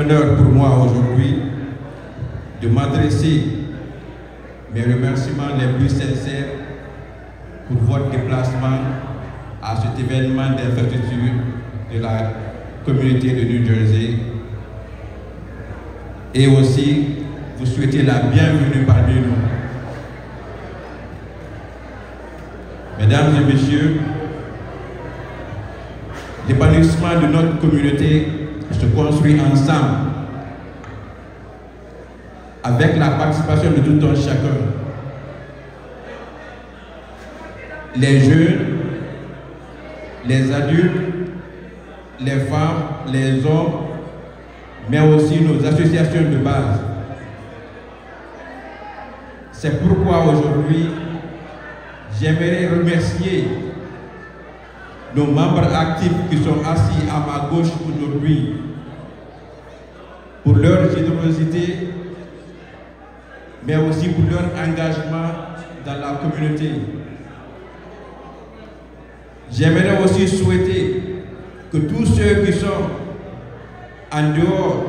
honneur pour moi aujourd'hui de m'adresser mes remerciements les plus sincères pour votre déplacement à cet événement d'investiture de la communauté de New Jersey et aussi vous souhaiter la bienvenue parmi nous. Mesdames et messieurs, l'épanouissement de notre communauté se construit ensemble avec la participation de tout un chacun. Les jeunes, les adultes, les femmes, les hommes, mais aussi nos associations de base. C'est pourquoi aujourd'hui, j'aimerais remercier nos membres actifs qui sont assis à ma gauche aujourd'hui pour leur générosité, mais aussi pour leur engagement dans la communauté. J'aimerais aussi souhaiter que tous ceux qui sont en dehors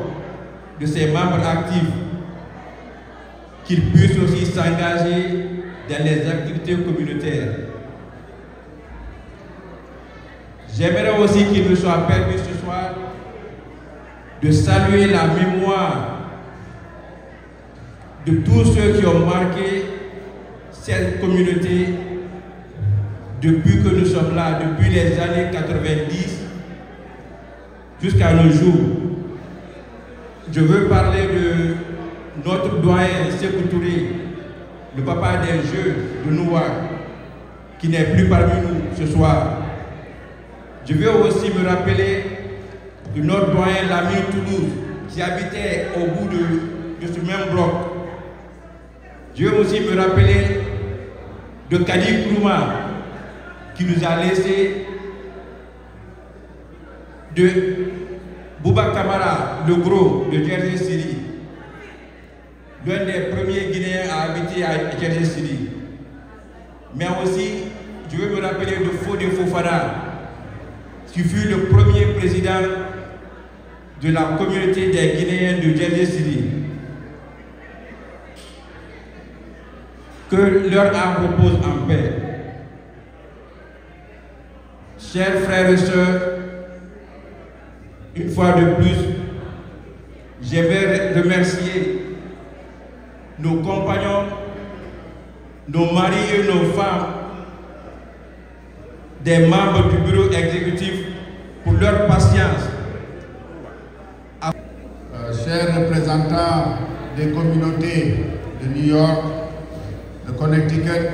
de ces membres actifs, qu'ils puissent aussi s'engager dans les activités communautaires. J'aimerais aussi qu'il me soit permis ce soir de saluer la mémoire de tous ceux qui ont marqué cette communauté depuis que nous sommes là, depuis les années 90 jusqu'à nos jours. Je veux parler de notre doyen Sékou Touré, le papa des Jeux de Newark, qui n'est plus parmi nous ce soir. Je veux aussi me rappeler de notre doyen Lamine Toulouse, qui habitait au bout de ce même bloc. Je veux aussi me rappeler de Kadi Kourouma, qui nous a laissé, de Bouba Kamara, le gros de Jersey City, l'un des premiers Guinéens à habiter à Jersey City. Mais aussi, je veux me rappeler de Fodé Fofana, qui fut le premier président de la communauté des Guinéens de Jersey City. Que leur âme repose en paix. Chers frères et sœurs, une fois de plus, je vais remercier nos compagnons, nos maris et nos femmes, des membres du bureau exécutif pour leur patience. Chers représentants des communautés de New York, de Connecticut,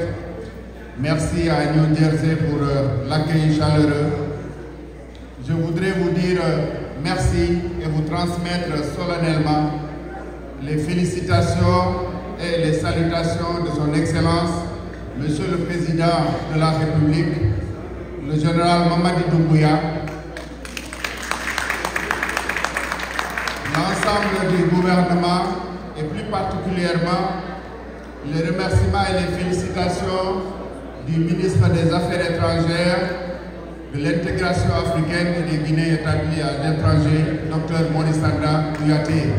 merci à New Jersey pour l'accueil chaleureux. Je voudrais vous dire merci et vous transmettre solennellement les félicitations et les salutations de son Excellence, Monsieur le Président de la République, le général Mamadi Doumbouya, l'ensemble du gouvernement et plus particulièrement les remerciements et les félicitations du ministre des Affaires étrangères, de l'intégration africaine et des Guinéens établis à l'étranger, Dr Maurice Sanda Kouyaté.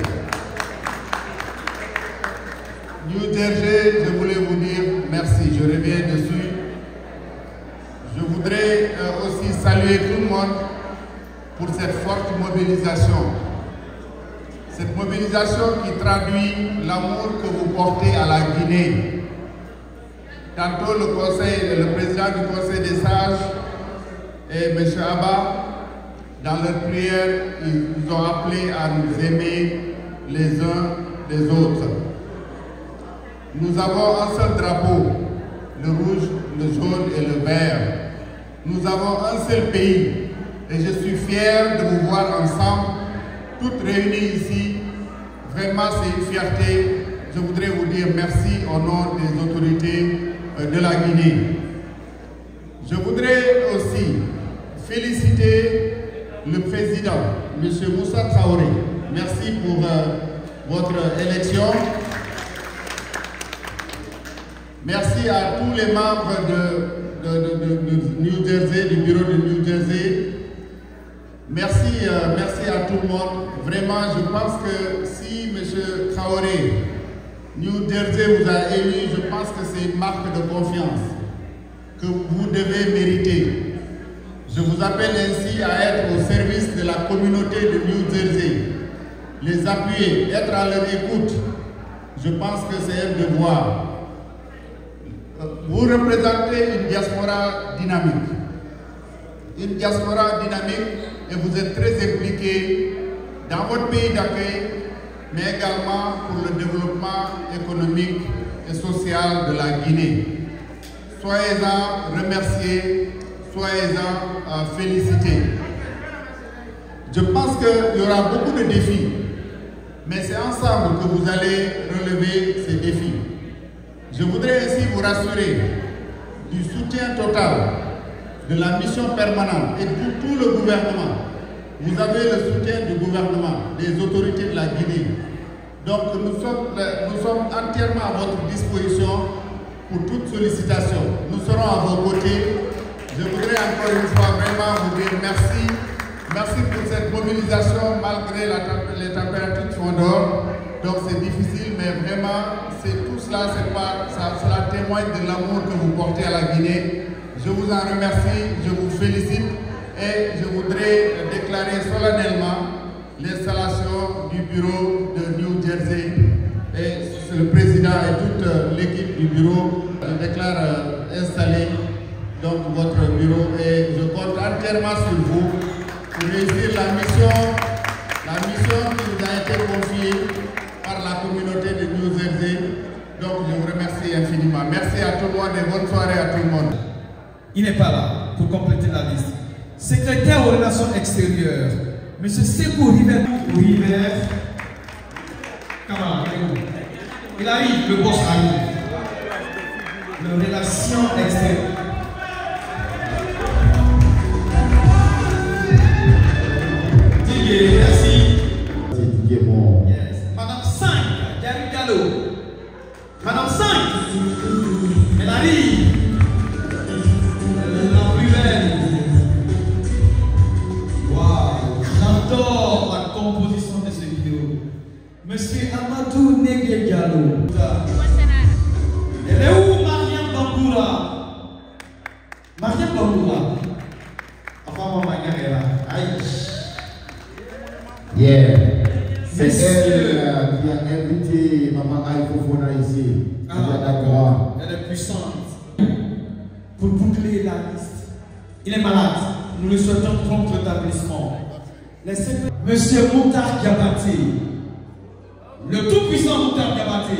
New Jersey, je voulais vous dire merci, je reviens dessus. Je voudrais aussi saluer tout le monde pour cette forte mobilisation. Cette mobilisation qui traduit l'amour que vous portez à la Guinée. Tantôt le président du Conseil des sages et M. Abba, dans leur prière, ils nous ont appelés à nous aimer les uns les autres. Nous avons un seul drapeau, le rouge, le jaune et le vert. Nous avons un seul pays et je suis fier de vous voir ensemble, toutes réunies ici. Vraiment, c'est une fierté. Je voudrais vous dire merci au nom des autorités de la Guinée. Je voudrais aussi féliciter le président, M. Moussa Traoré. Merci pour votre élection. Merci à tous les membres de New Jersey, du bureau de New Jersey. Merci à tout le monde. Vraiment, je pense que si M. Traoré, New Jersey vous a élu, je pense que c'est une marque de confiance que vous devez mériter. Je vous appelle ainsi à être au service de la communauté de New Jersey, les appuyer, être à leur écoute. Je pense que c'est un devoir. Vous représentez une diaspora dynamique. Une diaspora dynamique et vous êtes très impliqués dans votre pays d'accueil, mais également pour le développement économique et social de la Guinée. Soyez-en remerciés, soyez-en félicités. Je pense qu'il y aura beaucoup de défis, mais c'est ensemble que vous allez relever ces défis. Je voudrais ainsi vous rassurer du soutien total de la mission permanente et de tout le gouvernement. Vous avez le soutien du gouvernement, des autorités de la Guinée. Donc nous sommes entièrement à votre disposition pour toute sollicitation. Nous serons à vos côtés. Je voudrais encore une fois vraiment vous dire merci. Merci pour cette mobilisation malgré les températures qui sont dehors. Donc c'est difficile, mais vraiment, tout cela, cela témoigne de l'amour que vous portez à la Guinée. Je vous en remercie, je vous félicite et je voudrais déclarer solennellement l'installation du bureau de New Jersey. Et le président et toute l'équipe du bureau, je déclare installer donc votre bureau et je compte entièrement sur vous pour réussir la mission qui vous a été confiée par la communauté de New Jersey. Donc je vous remercie infiniment. Merci à tout le monde et bonne soirée à tout le monde. Il n'est pas là pour compléter la liste. Secrétaire aux relations extérieures, M. Sekou River. Il arrive, le boss arrive. Les relations extérieures. Didier, merci. Didier, bon. Yes. Madame 5, Gary Gallo. Madame 5, elle arrive. La plus belle. Waouh, j'adore la composition de cette vidéo. Monsieur Amadou Negue Gallo. Elle est où Mariam Bamboura? Mariam Bamboura. Enfin, Mariam est là. Aïe. Yeah. C'est elle qui a invité Maman Aïfofona ici. Ah, d'accord. Elle est puissante. Pour boucler la liste. Il est malade. Nous lui souhaitons prompt rétablissement. Monsieur Moutar Diabaté. Le tout-puissant Moutar Diabaté.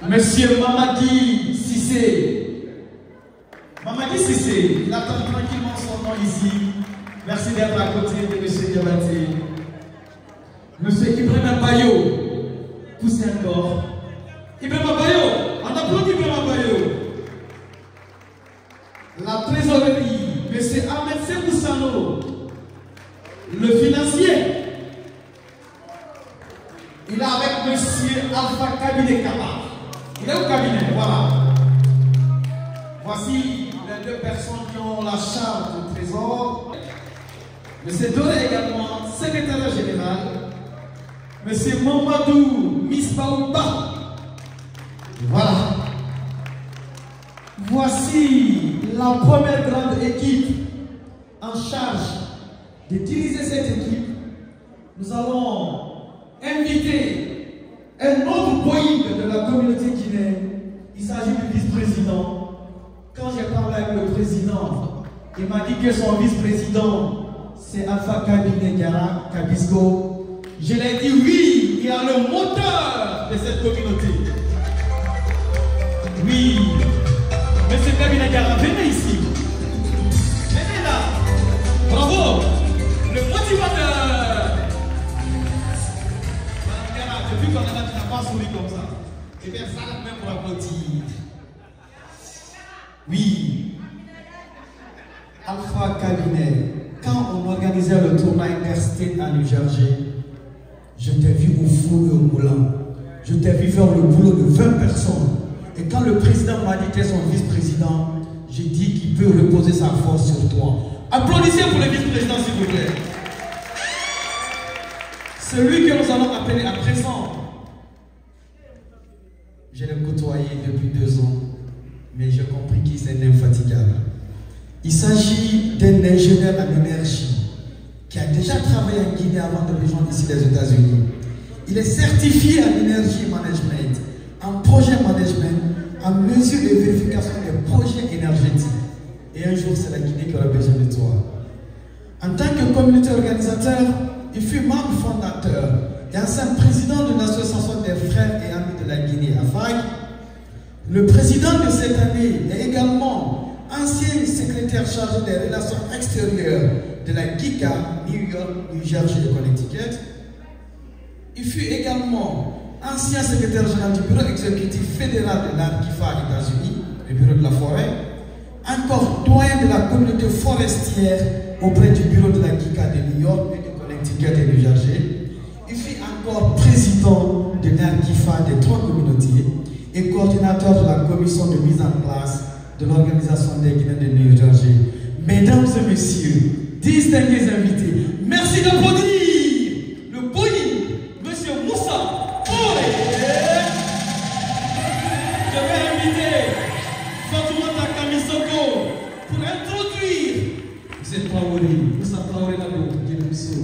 Monsieur Mamadi Sissé. Mamadi Sissé, il attend tranquillement son nom ici. Merci d'être à côté de M. Diabaté. Monsieur Ibrahim Bayo. Poussez encore. Ibrahim Bayo, on applaudit Ibrahim Bayo. La trésorerie, M. Ahmed Seboussano. Le financier. Il est avec M. Alpha Cabinet Kaba. Il est au cabinet, voilà. Voici les deux personnes qui ont la charge du trésor. M. Doré également, secrétaire général. M. Mamadou Misbaouba. Voilà. Voici la première grande équipe en charge de diriger cette équipe. Nous allons inviter un autre Boeing de la communauté guinéenne. Il s'agit du vice-président. Quand j'ai parlé avec le président, il m'a dit que son vice-président, c'est Alpha Cabinet Kabisco. Je lui ai dit oui, il y a le moteur de cette communauté. Oui, Monsieur Cabinet Gara, venez ici. Venez là. Bravo. Le motivateur. Madame Gara, depuis qu'on est là, tu n'as pas souri comme ça. Et bien ça, même pour applaudir. Oui. Alpha Cabinet, quand on organisait le tournoi Interstate à New Jersey, je t'ai vu au four et au moulin. Je t'ai vu faire le boulot de 20 personnes. Et quand le président m'a dit que son vice-président, je dis qu'il peut reposer sa force sur toi. Applaudissez pour le vice-président, s'il vous plaît. Celui que nous allons appeler à présent, je l'ai côtoyé depuis 2 ans, mais j'ai compris qu'il est un infatigable. Il s'agit d'un ingénieur en énergie qui a déjà travaillé en Guinée avant de rejoindre ici les États-Unis. Il est certifié en énergie management, en projet management, en mesure de vérification des projets énergétiques. Et un jour, c'est la Guinée qui aura besoin de toi. En tant que communauté organisateur, il fut membre fondateur et ancien président de l'association des frères et amis de la Guinée, AFAG. Le président de cette année est également ancien secrétaire chargé des relations extérieures de la GICA, New York, New Jersey et Connecticut. Il fut également ancien secrétaire général du bureau exécutif fédéral de l'ARKIFA États-Unis, le bureau de la forêt. Encore doyen de la communauté forestière auprès du bureau de la GICA de New York et de Connecticut et New Jersey. Il fut encore président de l'ARKIFA des 3 communautés et coordinateur de la commission de mise en place de l'organisation des Guinéens de New Jersey. Mesdames et messieurs, distingués invités, merci d'applaudir le boy, monsieur Moussa Oré. Je vais inviter Fatoumata Kamisoko pour introduire cette Traoré, Moussa Traoré Nabo, Guinée-Bissau.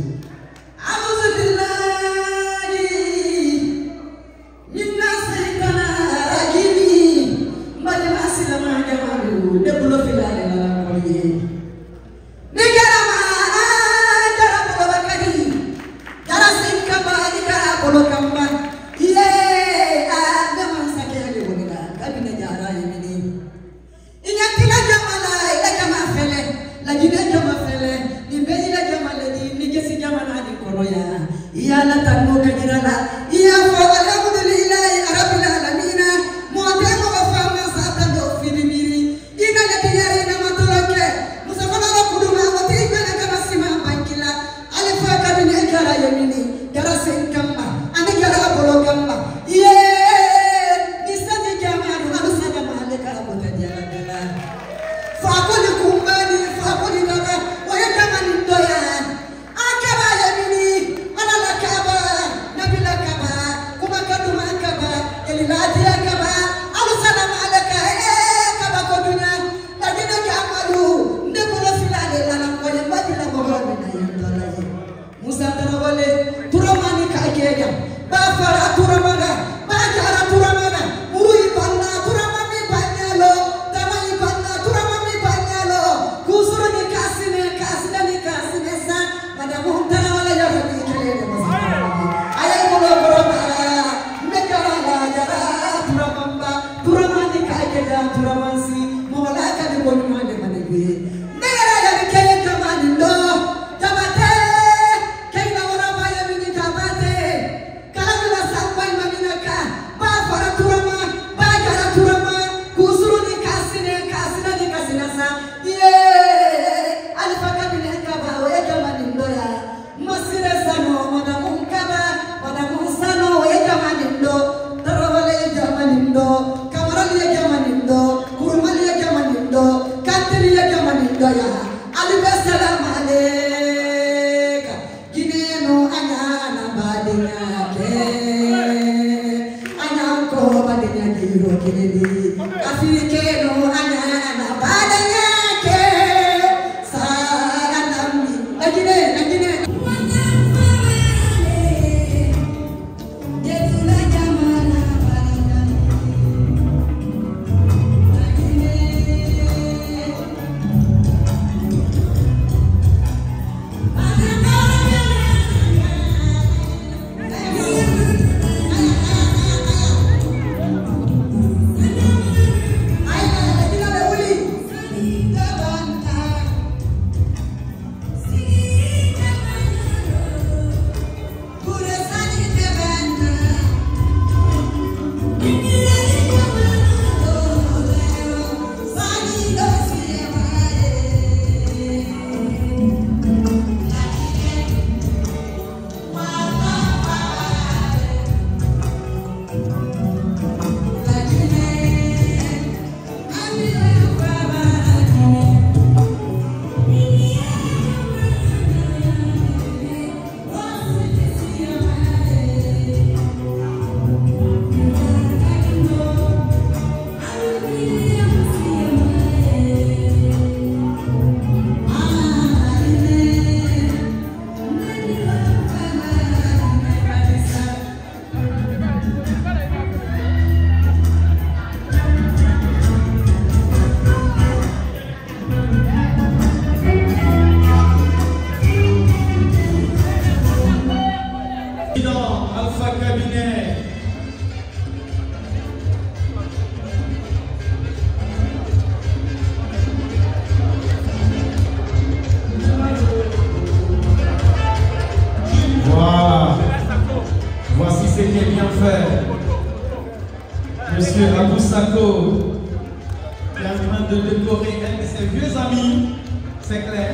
en train de décorer un de ses vieux amis, c'est clair,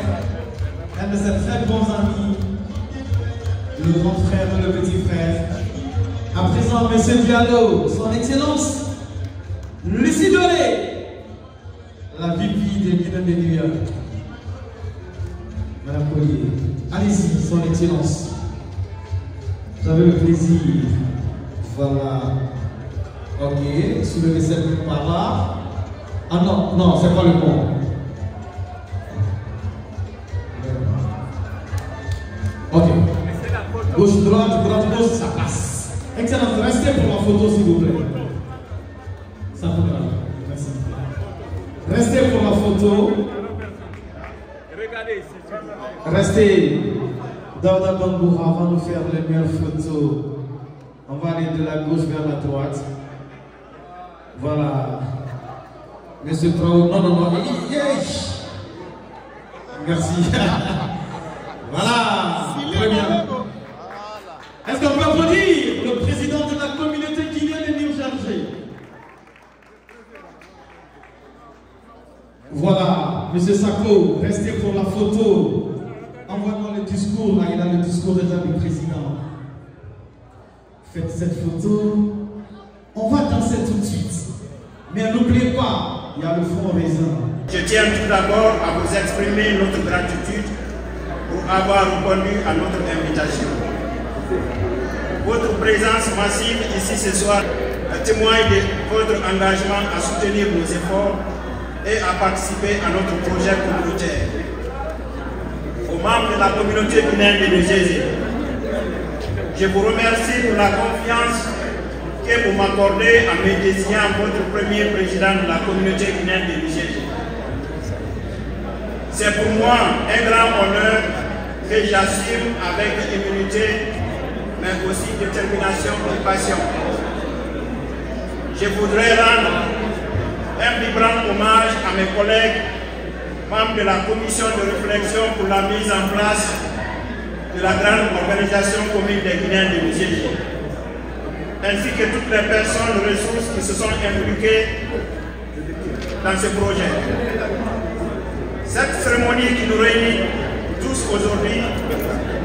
un de ses très bons amis, le grand frère et le petit frère. À présent, M. Diallo, son Excellence, Lucie Dolé, la VP de Guinée de New York. Madame Collier, allez-y, son Excellence. Vous avez le plaisir. Voilà. Ok, soulevez cette main par là. Ah non, non, c'est pas le bon. Ok. Gauche, droite, gauche, ça passe. Excellence, restez pour la photo s'il vous plaît. Ça faudra. Merci. Restez pour la photo. Regardez ici. Restez. Dauda Bamboura va nous faire les meilleures photos. On va aller de la gauche vers la droite. Voilà. Monsieur Traoré, non, non, non. Yes. Merci. Voilà. Très bien. Est-ce qu'on peut applaudir le président de la communauté guinéenne de New-Jersey? Voilà. Monsieur Sako, restez pour la photo. Envoie-moi le discours. Là, il a le discours déjà du président. Faites cette photo. On va danser tout de suite. Mais n'oubliez pas, il y a le front raisin. Je tiens tout d'abord à vous exprimer notre gratitude pour avoir répondu à notre invitation. Votre présence massive ici ce soir témoigne de votre engagement à soutenir nos efforts et à participer à notre projet communautaire. Aux membres de la communauté guinéenne de Niger, je vous remercie pour la confiance que vous m'accordez en me désignant votre premier président de la communauté guinéenne de Niger. C'est pour moi un grand honneur que j'assume avec humilité, mais aussi détermination et passion. Je voudrais rendre un vibrant hommage à mes collègues, membres de la commission de réflexion pour la mise en place de la grande organisation commune des Guinéens de Niger, ainsi que toutes les personnes ressources qui se sont impliquées dans ce projet. Cette cérémonie qui nous réunit tous aujourd'hui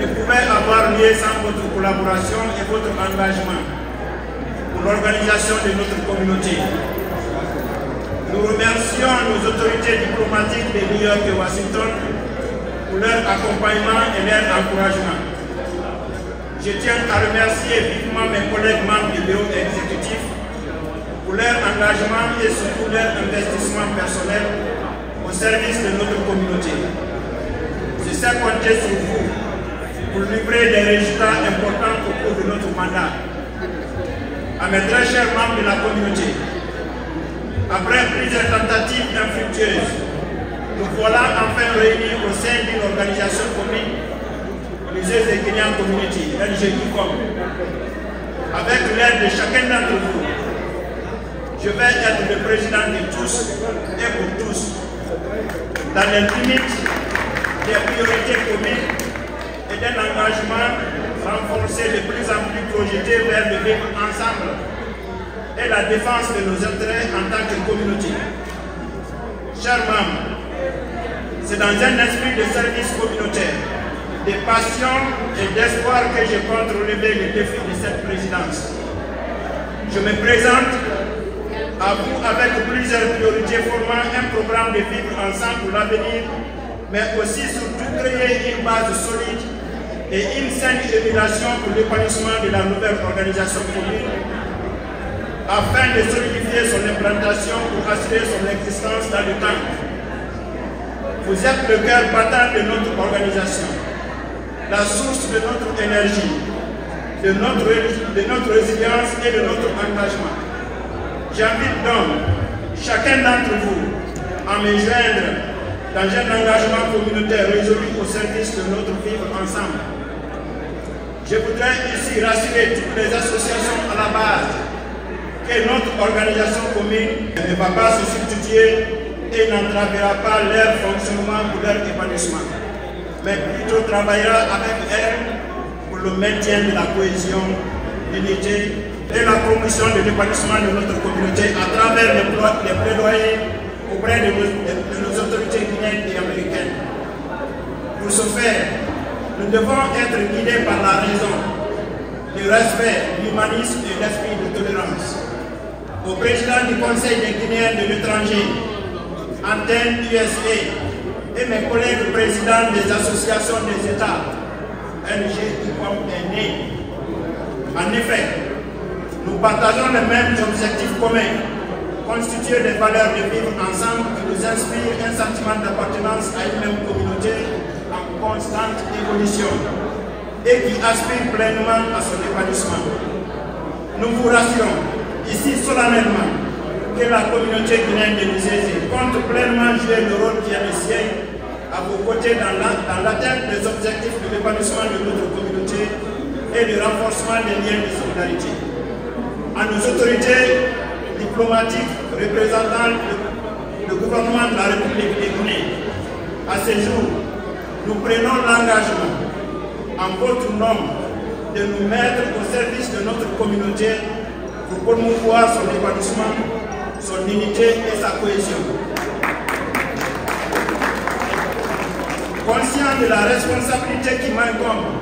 ne pouvait avoir lieu sans votre collaboration et votre engagement pour l'organisation de notre communauté. Nous remercions nos autorités diplomatiques de New York et Washington pour leur accompagnement et leur encouragement. Je tiens à remercier vivement mes collègues membres du bureau exécutif pour leur engagement et surtout leur investissement personnel au service de notre communauté. Je sais compter sur vous pour livrer des résultats importants au cours de notre mandat. À mes très chers membres de la communauté, après plusieurs tentatives infructueuses, nous voilà enfin réunis au sein d'une organisation commune, les Guinéen Community, LGICOM. Avec l'aide de chacun d'entre vous, je vais être le président de tous et pour tous, dans les limites des priorités communes et d'un engagement renforcé de plus en plus projeté vers le vivre ensemble et la défense de nos intérêts en tant que communauté. Chers membres, c'est dans un esprit de service communautaire, de passion et d'espoir que je compte relever les défis de cette présidence. Je me présente à vous avec plusieurs priorités formant un programme de vivre ensemble pour l'avenir, mais aussi surtout créer une base solide et une saine émulation pour l'épanouissement de la nouvelle organisation commune, afin de solidifier son implantation pour assurer son existence dans le temps. Vous êtes le cœur battant de notre organisation, la source de notre énergie, de notre résilience et de notre engagement. J'invite donc chacun d'entre vous à me joindre dans un engagement communautaire résolu au service de notre vivre ensemble. Je voudrais ici rassurer toutes les associations à la base que notre organisation commune ne va pas se substituer et n'entravera pas leur fonctionnement pour leur épanouissement, mais plutôt travaillera avec elles pour le maintien de la cohésion, l'unité et la promotion de l'épanouissement de notre communauté à travers les plaidoyers au auprès de nos autorités guinéennes et américaines. Pour ce faire, nous devons être guidés par la raison, le respect, l'humanisme et l'esprit de tolérance. Au président du Conseil des Guinéens de l'étranger, Antenne USA, et mes collègues présidents des associations des États, NG est né. En effet, nous partageons les mêmes objectifs communs, constituer des valeurs de vivre ensemble qui nous inspirent un sentiment d'appartenance à une même communauté en constante évolution et qui aspire pleinement à son épanouissement. Nous vous rassurons ici solennellement que la communauté guinéenne de l'UCG compte pleinement jouer le rôle qui est le sien à vos côtés dans l'atteinte des objectifs de l'épanouissement de notre communauté et le renforcement des liens de solidarité. À nos autorités diplomatiques représentant le gouvernement de la République de Guinée, à ce jour, nous prenons l'engagement, en votre nom, de nous mettre au service de notre communauté pour promouvoir son épanouissement, son unité et sa cohésion. Conscient de la responsabilité qui m'incombe,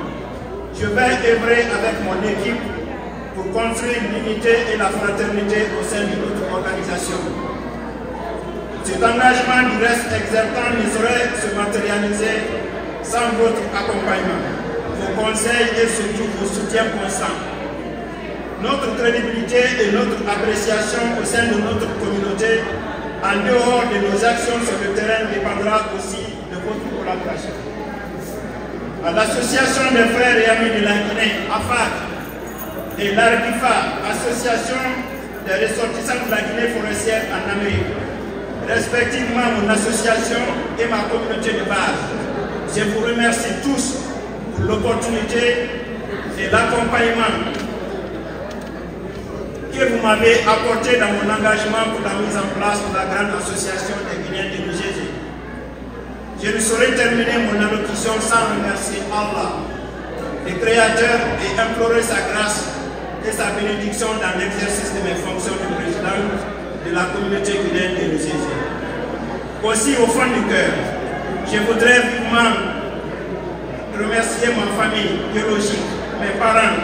je vais œuvrer avec mon équipe pour construire l'unité et la fraternité au sein de notre organisation. Cet engagement du reste exertant ne saurait se matérialiser sans votre accompagnement, vos conseils et surtout vos soutiens constants. Notre crédibilité et notre appréciation au sein de notre communauté, en dehors de nos actions sur le terrain, dépendra aussi de votre collaboration. À l'Association des frères et amis de la Guinée, AFAC, et l'ARDIFA, Association des ressortissants de la Guinée forestière en Amérique, respectivement mon association et ma communauté de base. Je vous remercie tous pour l'opportunité et l'accompagnement que vous m'avez apporté dans mon engagement pour la mise en place de la grande association des Guinéens de l'UCG. Je ne saurais terminer mon allocution sans remercier Allah, le Créateur, et implorer sa grâce et sa bénédiction dans l'exercice de mes fonctions de président de la communauté guinéenne de l'UCG. Aussi, au fond du cœur, je voudrais vivement remercier ma famille biologique, mes parents,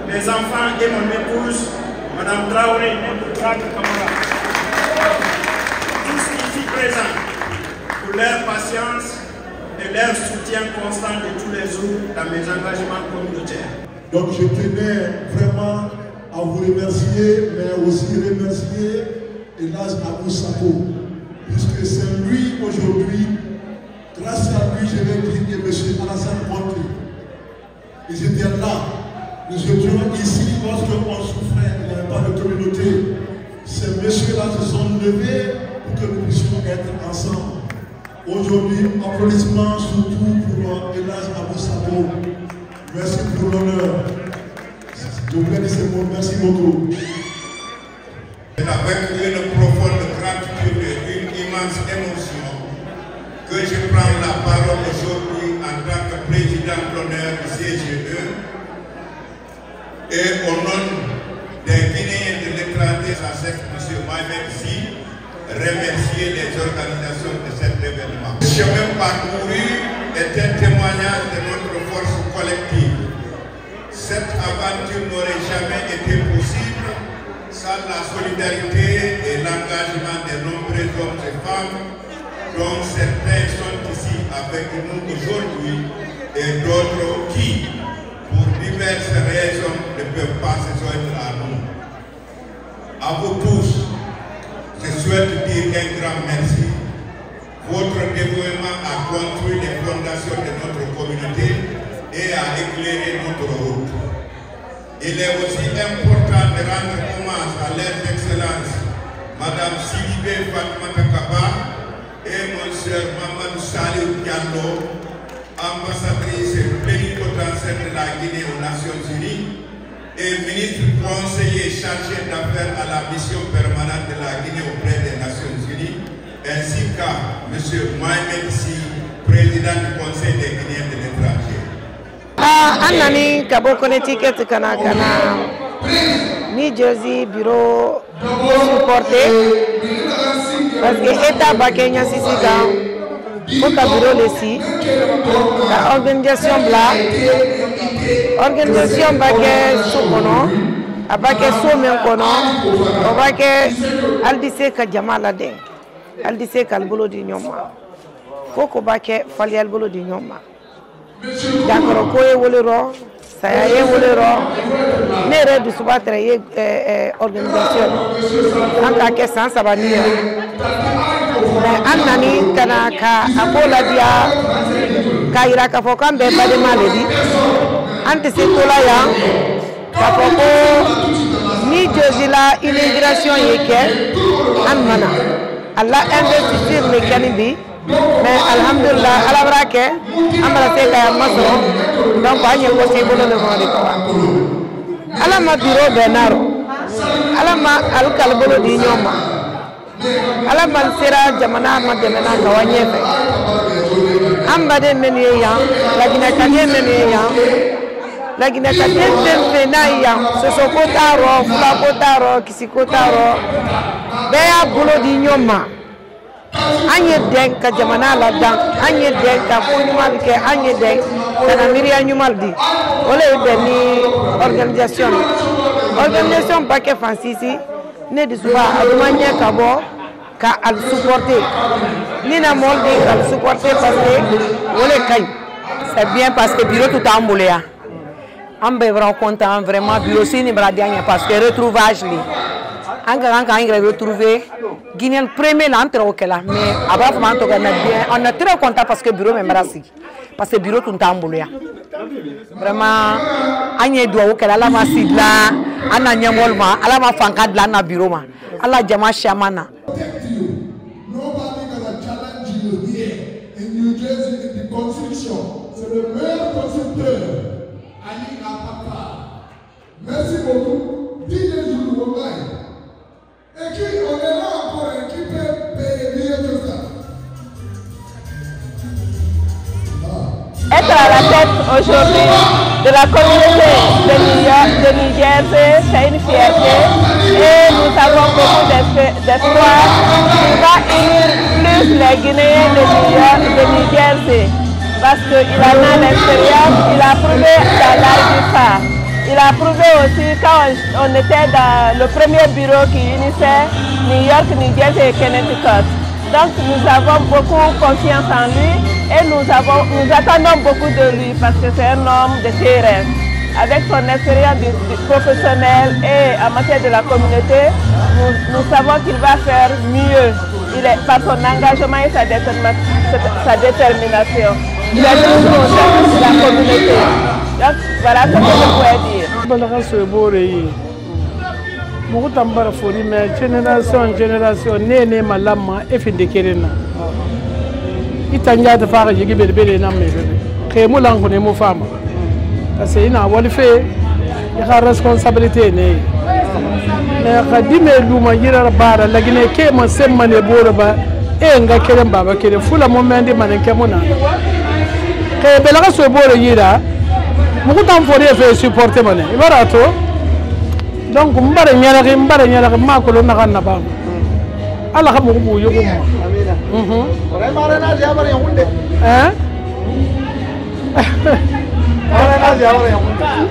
mes enfants et mon épouse, Madame Traoré, notre grande camarade. Tous ici présents, pour leur patience et leur soutien constant de tous les jours dans mes engagements communautaires. Donc je tenais vraiment à vous remercier, mais aussi remercier Elhadj Abou Sako, puisque c'est lui aujourd'hui, grâce à lui, je vais dire que M. Alassane Montri, ils étaient là. Nous étions ici lorsqu'on souffrait, il n'y avait pas de communauté. Ces messieurs-là se sont levés pour que nous puissions être ensemble. Aujourd'hui, applaudissements surtout pour Elhadj Abou Sako. Merci pour l'honneur. Je voulais dire ces mots. Merci beaucoup. Avec une profonde gratitude et une immense émotion que je prends la parole aujourd'hui en tant que président d'honneur du CGE et au nom des Guinéens de l'étranger, sa chef, M. Mohamed Sy, remercier les organisations de cet événement. Le chemin parcouru est un témoignage de notre force collective. Cette aventure n'aurait jamais été possible sans la solidarité et l'engagement de nombreux hommes et femmes, dont certains sont ici avec nous aujourd'hui et d'autres qui, pour diverses raisons, ne peuvent pas se joindre à nous. À vous tous, je souhaite dire un grand merci. Votre dévouement a construit les fondations de notre communauté et a éclairé notre route. Il est aussi important de rendre hommage à leurs excellences, Madame Sidibé Fatmata Kaba et Monsieur Mamadou Salih Diallo, ambassadrice plénipotentiaire de la Guinée aux Nations Unies et ministre conseiller chargé d'affaires à la mission permanente de la Guinée auprès des Nations Unies, ainsi qu'à M. Mohamed Sy, président du Conseil des Guinéens de l'étranger. Anani Kabo Connecticut kana New Jersey bureau supporté parce que état bakenya sisi kan ko ka bureau le si la organisation bake sokono abake somen kono obake aldise ka jamala de aldise ka bolo di nyoma foko bake fali al bolo di nyoma dakoro ko e wolero saya ye wolero ne re du subatre ye organisation aka ke sans sabania annani kana ka akola dia kaira ka fokan be bade maledi ante se tola ya ka foko ni jozila immigration yeke anmana Allah investir me kanibi mais alhamdulillah ala barake amara se ka maso donc anye ko se bolo le modi ko ala ma bureau benaro ala ma al kalbolo di nyoma ala man sera jamana ma demena ka wanyefe ambade menye ya lagina kadien menye ya lagina kadien demena ya so ko taro fula ko taro kisiko taro be ya bolo di nyoma anye den ka jamana la dan anye den ka ko nyumal ke anye den kana miriya nyumal di ole be ni organisation paquet fansisi ne di suba adumanya kabo ka al supporter ni na moldi al supporter parce que ole kay c'est bien parce que bureau tout amboulé ambe vraiment content vraiment bureau sini bradianya parce que retrouvage li anga retrouver Guinéen premier l'entre okela mais après vraiment to bien on est très content parce que bureau même rasi parce que bureau tout amboulé vraiment anye do okela la masidla ana nyamolma ala ma fankad la na bureau ma ala jama shamana. Nobody gonna challenge you here in New Jersey in the constitution. C'est le meilleur constituteur, Ali Apapa. Merci beaucoup. Dis-les jours au bail. Et qui on est là encore et qui peut payer mieux que ça. Être à la tête aujourd'hui de la communauté de New Jersey, c'est une fierté et nous avons beaucoup d'espoir qui va unir plus les Guinéens de New Jersey parce qu'il en a l'expérience, il a prouvé dans l'Albifa. Il a prouvé aussi quand on était dans le premier bureau qui unissait New York, New Jersey et Connecticut. Donc nous avons beaucoup confiance en lui et nous attendons beaucoup de lui parce que c'est un homme de terrain. Avec son expérience professionnelle et en matière de la communauté, nous savons qu'il va faire mieux par son engagement et sa détermination. Il est toujours au service de la communauté. Donc voilà ce que je pourrais dire. Génération né malama et fin de Kéréna. Itanya de faire jigi belbele na mebe. Khemu lango ne mo fama. Parce que ina wali fait il a responsabilité né. Mais kadime luma yira bara lagine ke mo semma ne borba e nga keren baba kere fula mo mende manenke mona. Ke belaga so boro yira. Mo kutam fori fe supporter mané. Ibarato donc mbare nyara ma ko na kan na ba ala xam ko bu yugum vraiment na jabare yunde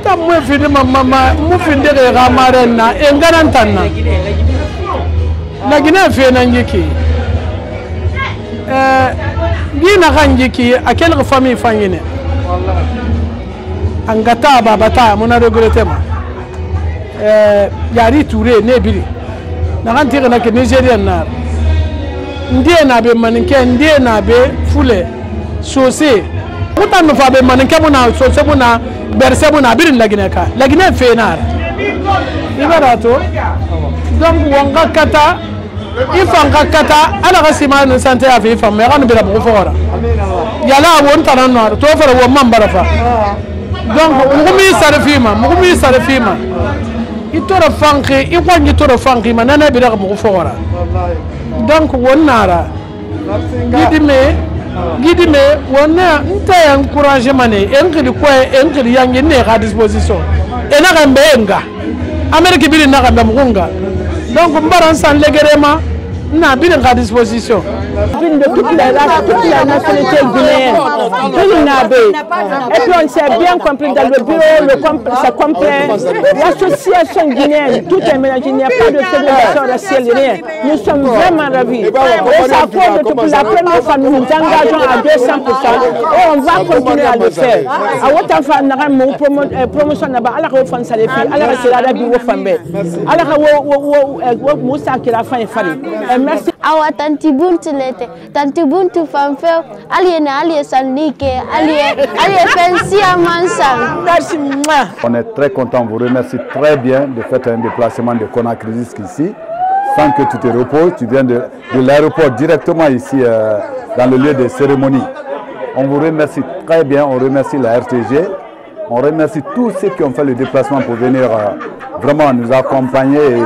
ta mo fini mama mo finde ga gamare na e ngarantanna na gina fe na njiki gina kan njiki akel famille fanyine wallahi angata babata mona regretter ma yari Touré ne biri na kan tire na ke Nigerian na ndie na be maninke ndie na be fule sosé kuta no fa be maninke mona sosé mona berse mona birin lagine fe na ibarato donc wonga kata ifanga kata ala gasima no sante ya fi fam ya kan bira bu fora yala won tanan no to fara wo mambara fa donc mugumi sarfima itora fanki ikwanyi tora fanki manana bira mu fora donc wonnara gidime wonna nta encouragement ne enkili ko enkili yangi ne ga disposition ena gambe enga Amérique biri na gambe mugunga donc mbaran san legerema n'a bien à disposition. De toutes les races, toutes les nationalités guinéennes. Et puis on s'est bien compris dans le bureau, c'est complet. L'association guinéenne, tout est mélangé, il n'y a pas de ségrégation raciale, rien. Nous sommes vraiment ravis. Et ça fait que pour la première fois, nous nous engageons à 200% et on va continuer à le faire. À autant faire une promotion là-bas, à la refondre ça les filles, à la rester à la bio fambé, à la Moussa qui la fin est fallu. Merci. Awa tanti buntu lete, tanti buntu fanfeu, alié sanike, alié pensi amansan. Merci. On est très content, vous remercie très bien de faire un déplacement de Conakry jusqu'ici, sans que tu te reposes, tu viens de l'aéroport directement ici dans le lieu des cérémonies. On vous remercie très bien, on remercie la RTG, on remercie tous ceux qui ont fait le déplacement pour venir vraiment nous accompagner et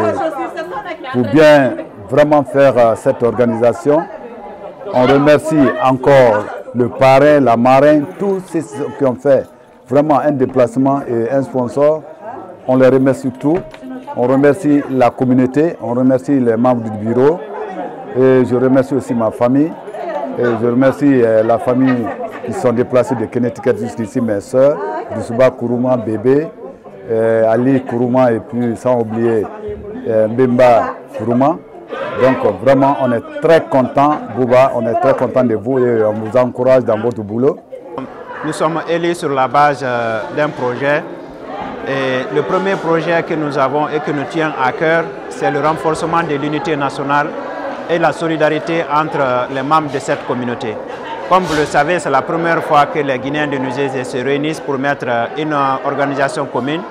pour bien vraiment faire cette organisation. On remercie encore le parrain, la marraine, tous ceux qui ont fait vraiment un déplacement et un sponsor. On les remercie tous. On remercie la communauté, on remercie les membres du bureau. Et je remercie aussi ma famille. Et je remercie la famille qui sont déplacés de Connecticut jusqu'ici, mes soeurs, Doussouba Kourouma, Bébé, Ali Kourouma et puis sans oublier Mbemba Kourouma. Donc vraiment, on est très content, Bouba, on est très content de vous et on vous encourage dans votre boulot. Nous sommes élus sur la base d'un projet. Et le premier projet que nous avons et que nous tient à cœur, c'est le renforcement de l'unité nationale et la solidarité entre les membres de cette communauté. Comme vous le savez, c'est la première fois que les Guinéens de Nugésié se réunissent pour mettre une organisation commune.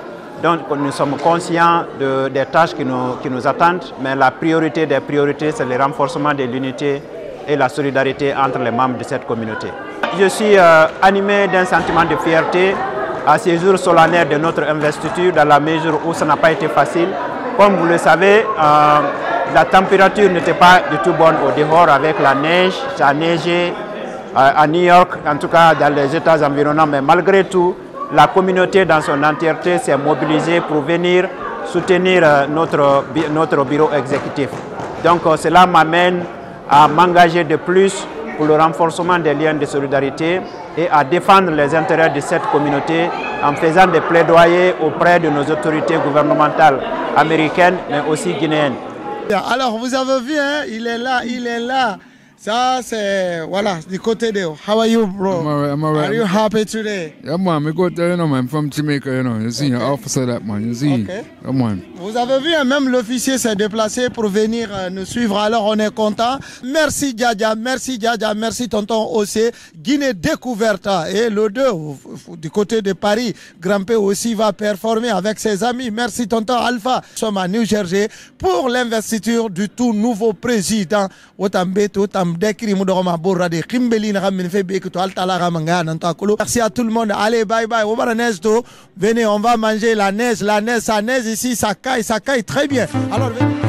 Donc nous sommes conscients des tâches qui nous attendent, mais la priorité des priorités, c'est le renforcement de l'unité et la solidarité entre les membres de cette communauté. Je suis animé d'un sentiment de fierté à ces jours solennels de notre investiture, dans la mesure où ça n'a pas été facile. Comme vous le savez, la température n'était pas du tout bonne au dehors avec la neige, ça a neigé à New York, en tout cas dans les États environnants, mais malgré tout, la communauté dans son entièreté s'est mobilisée pour venir soutenir notre bureau exécutif. Donc cela m'amène à m'engager de plus pour le renforcement des liens de solidarité et à défendre les intérêts de cette communauté en faisant des plaidoyers auprès de nos autorités gouvernementales américaines mais aussi guinéennes. Alors vous avez vu, hein, il est là. Ça c'est voilà du côté de. How are you, bro? I'm alright. Are you happy today? Yeah, man. I go there, you know, man. From Jamaica, you know. You see, okay. Officer that man. You see. Okay. Yeah, man. Vous avez vu, hein, même l'officier s'est déplacé pour venir nous suivre. Alors on est content. Merci Djadja, merci tonton Ossé. Guinée découverte et le 2 du côté de Paris. Grand-Pé aussi va performer avec ses amis. Merci tonton Alpha. Nous sommes à New Jersey pour l'investiture du tout nouveau président. Merci à tout le monde. Allez, bye bye. Venez, on va manger la neige. Sa neige ici, ça caille très bien. Alors, venez.